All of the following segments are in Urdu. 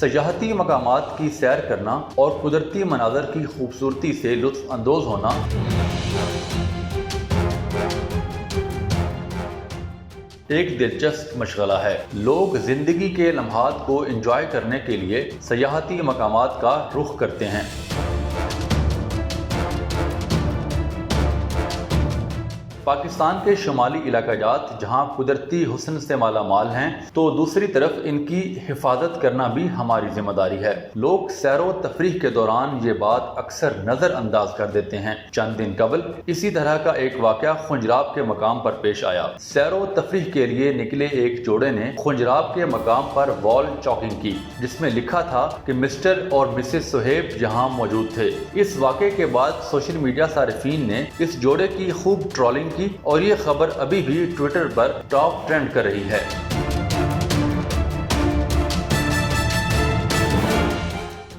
سیاحتی مقامات کی سیر کرنا اور قدرتی مناظر کی خوبصورتی سے لطف اندوز ہونا ایک دلچسپ مشغلہ ہے۔ لوگ زندگی کے لمحات کو انجوائے کرنے کے لیے سیاحتی مقامات کا رخ کرتے ہیں۔ پاکستان کے شمالی علاقہ جات جہاں قدرتی حسن سے مالا مال ہیں تو دوسری طرف ان کی حفاظت کرنا بھی ہماری ذمہ داری ہے۔ لوگ سیر و تفریح کے دوران یہ بات اکثر نظر انداز کر دیتے ہیں۔ چند دن قبل اسی طرح کا ایک واقعہ خنجراب کے مقام پر پیش آیا۔ سیر و تفریح کے لیے نکلے ایک جوڑے نے خنجراب کے مقام پر وال چاکنگ کی جس میں لکھا تھا کہ مسٹر اور مسز سہیب یہاں موجود تھے۔ اس واقعے کے بعد سوشل میڈیا صارفین نے اس جوڑے کی خوب ٹرولنگ کی اور یہ خبر ابھی بھی ٹویٹر پر ٹاپ ٹرینڈ کر رہی ہے۔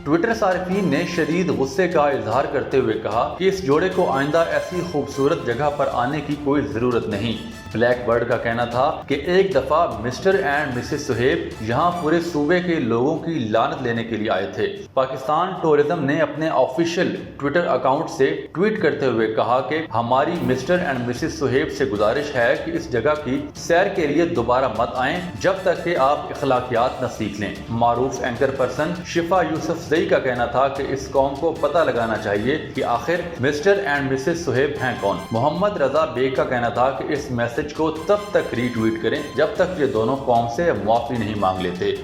ٹویٹر صارفین نے شدید غصے کا اظہار کرتے ہوئے کہا کہ اس جوڑے کو آئندہ ایسی خوبصورت جگہ پر آنے کی کوئی ضرورت نہیں۔ بلیک برڈ کا کہنا تھا کہ ایک دفعہ مسٹر اینڈ مسز سہیب یہاں پورے صوبے کے لوگوں کی لعنت لینے کے لیے آئے تھے۔ پاکستان ٹورزم نے اپنے آفیشیل ٹویٹر اکاؤنٹ سے ٹویٹ کرتے ہوئے کہا کہ ہماری مسٹر اینڈ مسز سہیب سے گزارش ہے کہ اس جگہ کی سیر کے لیے دوبارہ مت آئیں جب تک کہ آپ اخلاقیات نہ سیکھ لیں۔ معروف اینکر پرسن شفا یوسف زئی کا کہنا تھا کہ اس قوم کو پتہ لگانا چاہیے کہ آخر مسٹر اینڈ مسز سہیب ہیں کون۔ محمد رضا بیگ کا کہنا تھا کہ اس میسج کو تب تک ری ٹویٹ کریں جب تک یہ دونوں قوم سے معافی نہیں مانگ لیتے۔